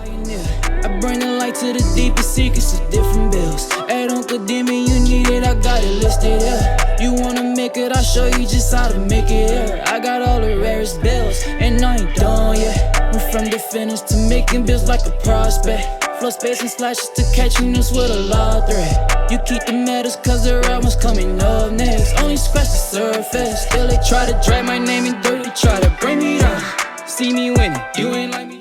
I bring the light to the deepest secrets of different bills. At Uncle Demi, you need it, I got it listed here. You wanna make it, I'll show you just how to make it here. I got all the rarest bills, and I ain't done yet. Went from the finish to making bills like a prospect. Flow space and slashes to catching us with a lot of threat. You keep the medals cause the real one's coming up next. Only scratch the surface. Still they try to drag my name in dirt, they try to bring me down. See me winning, you ain't like me.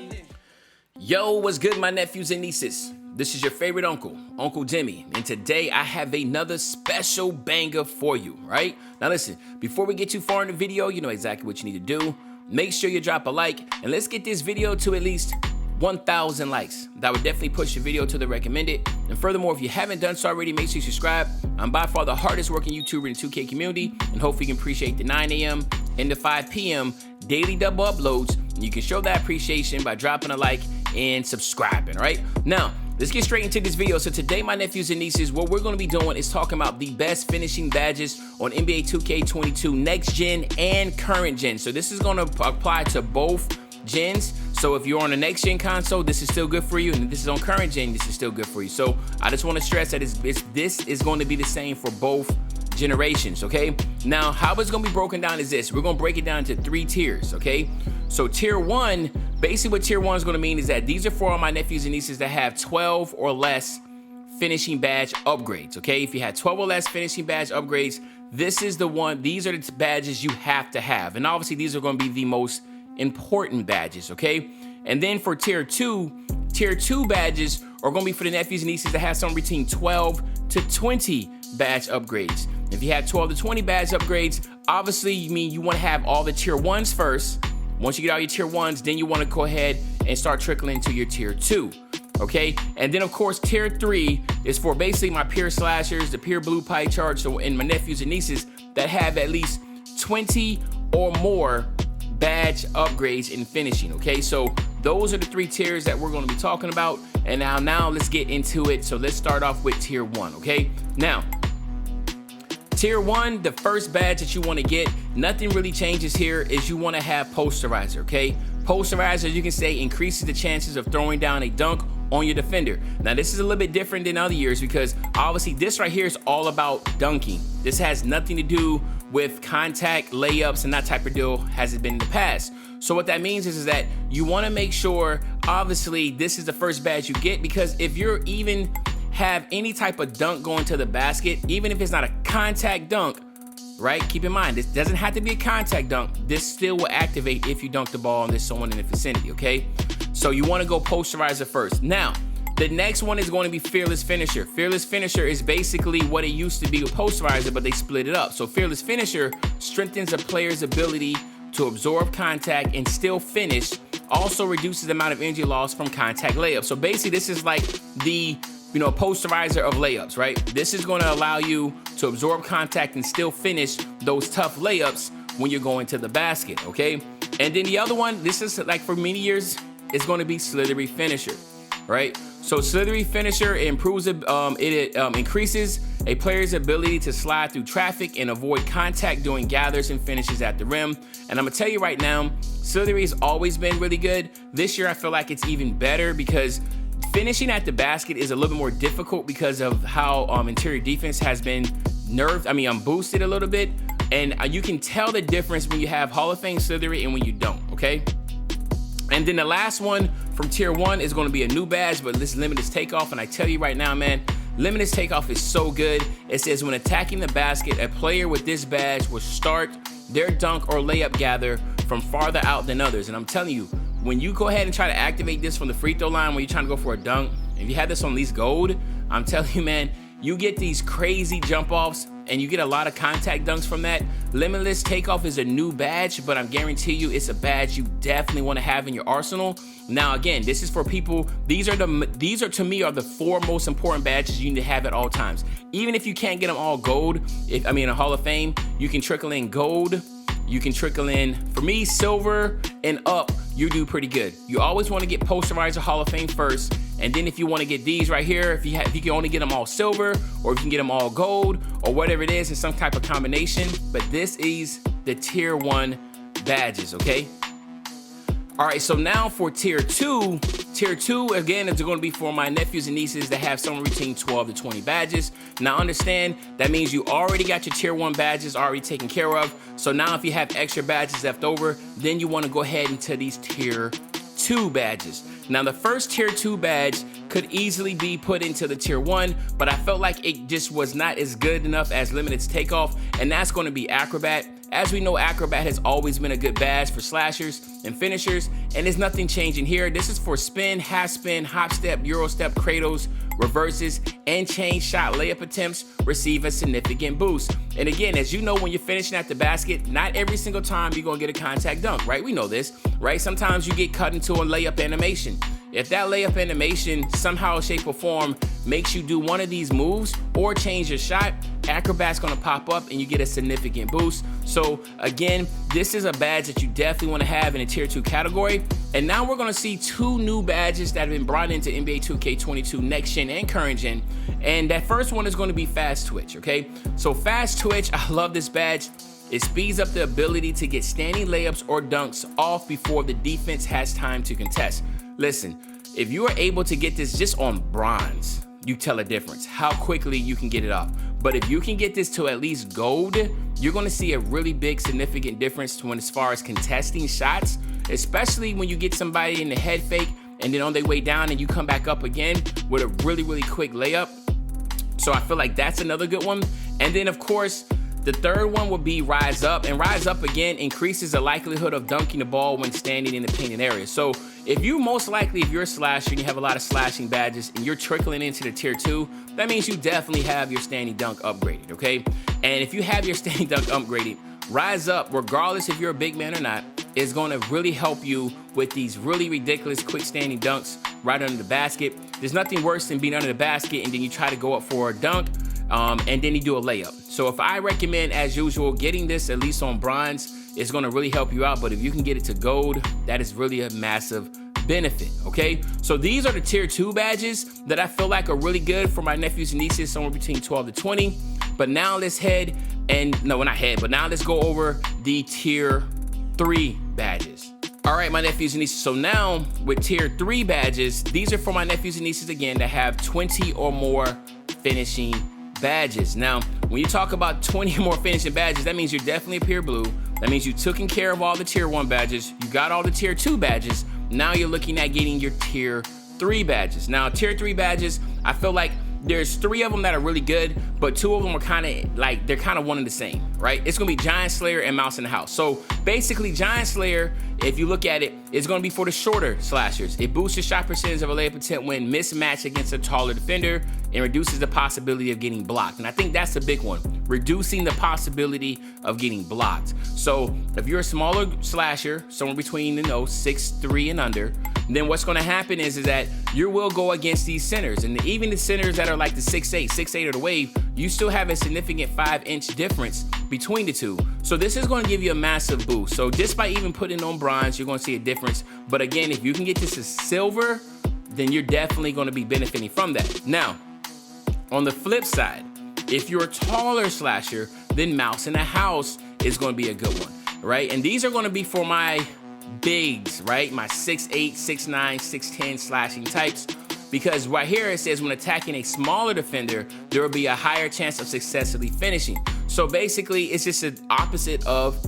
Yo, what's good, my nephews and nieces? This is your favorite uncle, Uncle Demi, and today I have another special banger for you, right? Now listen, before we get too far in the video, you know exactly what you need to do. Make sure you drop a like, and let's get this video to at least 1,000 likes. That would definitely push your video to the recommended. And furthermore, if you haven't done so already, make sure you subscribe. I'm by far the hardest working YouTuber in the 2K community, and hopefully you can appreciate the 9 a.m. and the 5 p.m. daily double uploads. And you can show that appreciation by dropping a like and subscribing, all right? Now, let's get straight into this video. So today, my nephews and nieces, what we're gonna be doing is talking about the best finishing badges on NBA 2K22 next gen and current gen. So this is gonna apply to both gens. So if you're on the next gen console, this is still good for you, and if this is on current gen, this is still good for you. So I just want to stress that this is going to be the same for both generations, okay? Now, how it's going to be broken down is this. We're going to break it down into 3 tiers, okay? So tier 1, basically what tier 1 is going to mean is that these are for all my nephews and nieces that have 12 or less finishing badge upgrades, okay? If you had 12 or less finishing badge upgrades, this is the one. These are the badges you have to have, and obviously these are going to be the most important badges, okay? And then for tier 2 badges are going to be for the nephews and nieces that have somewhere between 12 to 20 badge upgrades. If you have 12 to 20 badge upgrades, obviously you mean you want to have all the tier 1s first. Once you get all your tier 1s, then you want to go ahead and start trickling into your tier 2, okay? And then of course tier 3 is for basically my pure slashers, the pure blue pie chart, so and my nephews and nieces that have at least 20 or more badge upgrades in finishing, okay? So those are the 3 tiers that we're going to be talking about, and now let's get into it. So let's start off with tier 1, okay? Now, tier 1, the first badge that you want to get, nothing really changes here, is you want to have posterizer, okay? Posterizer, you can say, increases the chances of throwing down a dunk on your defender. Now this is a little bit different than other years because obviously this right here is all about dunking. This has nothing to do with contact, layups, and that type of deal has it been in the past. So what that means is that you want to make sure, obviously, this is the first badge you get, because if you're even have any type of dunk going to the basket, even if it's not a contact dunk, right? Keep in mind, this doesn't have to be a contact dunk. This still will activate if you dunk the ball and there's someone in the vicinity, okay? So you want to go posterizer first. Now, the next one is going to be Fearless Finisher. Fearless Finisher is basically what it used to be with posterizer, but they split it up. So Fearless Finisher strengthens a player's ability to absorb contact and still finish, also reduces the amount of energy loss from contact layups. So basically this is like the posterizer of layups, right? This is going to allow you to absorb contact and still finish those tough layups when you're going to the basket, okay? And then the other one, this is like for many years, is going to be Slithery Finisher, right? So Slithery Finisher improves it increases a player's ability to slide through traffic and avoid contact during gathers and finishes at the rim. And I'm gonna tell you right now, Slithery has always been really good. This year I feel like it's even better because finishing at the basket is a little bit more difficult because of how interior defense has been boosted a little bit. And you can tell the difference when you have Hall of Fame Slithery and when you don't, okay? And then the last one from tier 1 is going to be a new badge, but this Limitless Takeoff. And I tell you right now, man, Limitless Takeoff is so good. It says when attacking the basket, a player with this badge will start their dunk or layup gather from farther out than others. And I'm telling you, when you go ahead and try to activate this from the free throw line when you're trying to go for a dunk, if you have this on Least Gold, I'm telling you, man, you get these crazy jump offs and you get a lot of contact dunks from that. Limitless Takeoff is a new badge, but I'm guarantee you it's a badge you definitely want to have in your arsenal. Now again, this is for people, these are to me are the 4 most important badges you need to have at all times. Even if you can't get them all gold, a Hall of Fame, you can trickle in gold, you can trickle in, for me, silver and up, you do pretty good. You always want to get posterizer Hall of Fame first, and then if you want to get these right here, if you can only get them all silver, or if you can get them all gold, or whatever it is in some type of combination, but this is the tier 1 badges, okay? All right, so now for tier 2, Tier 2, again, is going to be for my nephews and nieces that have somewhere between 12 to 20 badges. Now understand, that means you already got your Tier 1 badges already taken care of. So now if you have extra badges left over, then you want to go ahead into these Tier 2 badges. Now the first Tier 2 badge could easily be put into the Tier 1, but I felt like it just was not as good enough as Limited's Takeoff, and that's going to be Acrobat. As we know, Acrobat has always been a good badge for slashers and finishers, and there's nothing changing here. This is for spin, half spin, hop step, euro step, cradles, reverses, and chain shot layup attempts receive a significant boost. And again, as you know, when you're finishing at the basket, not every single time you're gonna get a contact dunk, right? We know this, right? Sometimes you get cut into a layup animation. If that layup animation somehow, shape, or form makes you do one of these moves or change your shot, Acrobat's gonna pop up and you get a significant boost. So again, this is a badge that you definitely wanna have in a Tier 2 category. And now we're gonna see 2 new badges that have been brought into NBA 2K22 Next Gen and Current Gen. And that first one is gonna be Fast Twitch, okay? So Fast Twitch, I love this badge. It speeds up the ability to get standing layups or dunks off before the defense has time to contest. Listen, if you are able to get this just on bronze, you tell a difference, how quickly you can get it off. But if you can get this to at least gold, you're gonna see a really big, significant difference when as far as contesting shots, especially when you get somebody in the head fake and then on their way down and you come back up again with a really, really quick layup. So I feel like that's another good one. And then of course, the third one would be Rise Up, and Rise Up again increases the likelihood of dunking the ball when standing in the painted area. So if you're a slasher and you have a lot of slashing badges and you're trickling into the Tier 2, that means you definitely have your standing dunk upgraded, okay? And if you have your standing dunk upgraded, Rise Up, regardless if you're a big man or not, is gonna really help you with these really ridiculous quick standing dunks right under the basket. There's nothing worse than being under the basket and then you try to go up for a dunk, and then you do a layup. So if I recommend, as usual, getting this at least on bronze, it's gonna really help you out. But if you can get it to gold, that is really a massive benefit, okay? So these are the Tier 2 badges that I feel like are really good for my nephews and nieces, somewhere between 12 to 20. But now let's now let's go over the Tier 3 badges. All right, my nephews and nieces, so now with Tier 3 badges, these are for my nephews and nieces, again, that have 20 or more finishing badges. Now, when you talk about 20 or more finishing badges, that means you're definitely a pure blue. That means you've taken care of all the Tier 1 badges. You got all the Tier 2 badges. Now you're looking at getting your Tier 3 badges. Now, Tier 3 badges, I feel like there's 3 of them that are really good, but 2 of them are kind of like, they're kind of one and the same, right? It's gonna be Giant Slayer and Mouse in the House. So basically, Giant Slayer, if you look at it, is gonna be for the shorter slashers. It boosts the shot percentage of a layup attempt when mismatched against a taller defender and reduces the possibility of getting blocked. And I think that's a big one, reducing the possibility of getting blocked. So if you're a smaller slasher, somewhere between 6'3" and under, then what's gonna happen is that you will go against these centers. And even the centers that are like the 6'8" of the wave, you still have a significant 5-inch difference between the two. So this is gonna give you a massive boost. So just by even putting on bronze, you're gonna see a difference. But again, if you can get this to silver, then you're definitely gonna be benefiting from that. Now, on the flip side, if you're a taller slasher, then Mouse in the House is gonna be a good one, right? And these are gonna be for my bigs, right? My 6'8", 6'9", 6'10" slashing types. Because right here it says when attacking a smaller defender, there will be a higher chance of successfully finishing. So basically, it's just the opposite of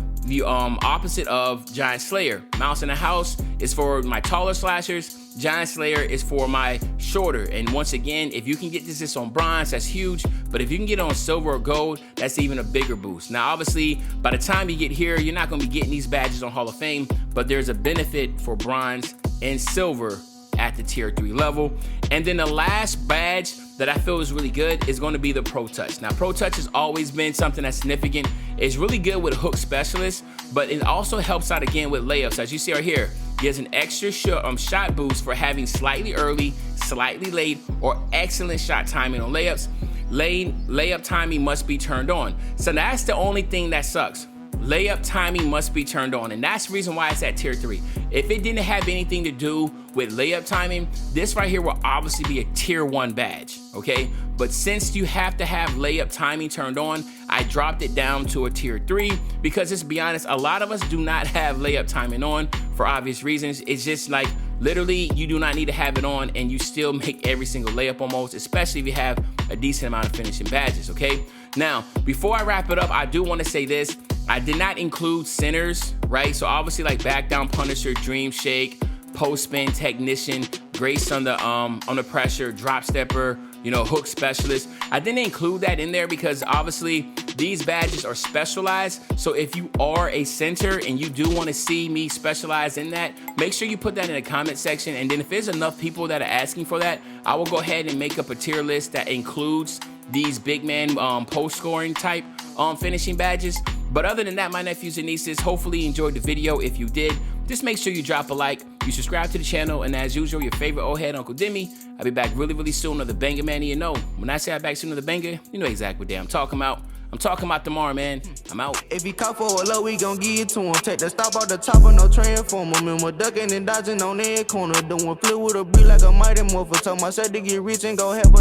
Giant Slayer. Mouse in the House is for my taller slashers. Giant Slayer is for my shorter. And once again, if you can get this on bronze, that's huge. But if you can get it on silver or gold, that's even a bigger boost. Now, obviously, by the time you get here, you're not gonna be getting these badges on Hall of Fame, but there's a benefit for bronze and silver at the Tier 3 level. And then the last badge that I feel is really good is going to be the Pro Touch. Now, Pro Touch has always been something that's significant. It's really good with hook specialists, but it also helps out again with layups. As you see right here, gives an extra shot boost for having slightly early, slightly late, or excellent shot timing on layups. Layup timing must be turned on. So that's the only thing that sucks. Layup timing must be turned on, and that's the reason why it's at Tier 3. If it didn't have anything to do with layup timing, this right here will obviously be a Tier 1 badge, okay? But since you have to have layup timing turned on, I dropped it down to a Tier 3 because, let's be honest, a lot of us do not have layup timing on for obvious reasons. It's just like Literally, you do not need to have it on and you still make every single layup almost, especially if you have a decent amount of finishing badges, okay? Now, before I wrap it up, I do want to say this. I did not include centers, right? So obviously like back down punisher, dream shake, post spin technician, grace on the pressure, drop stepper, you know, hook specialist. I didn't include that in there because obviously these badges are specialized. So if you are a center and you do want to see me specialize in that, make sure you put that in the comment section. And then if there's enough people that are asking for that, I will go ahead and make up a tier list that includes these big man post scoring type finishing badges. But other than that, my nephews and nieces, hopefully you enjoyed the video. If you did, just make sure you drop a like, you subscribe to the channel, and as usual, your favorite old head, Uncle Demi. I'll be back really soon with the banger, man. You know, when I say I'm back soon with the banger, you know exactly what day I'm talking about. I'm talking about tomorrow, man. I'm out. If he caught for a low, we gon' give it to him. Take the stop off the top of no transformer. Remember ducking and dodging on every corner. Doing flip with a beat like a mighty morpher. Told myself to get rich and go help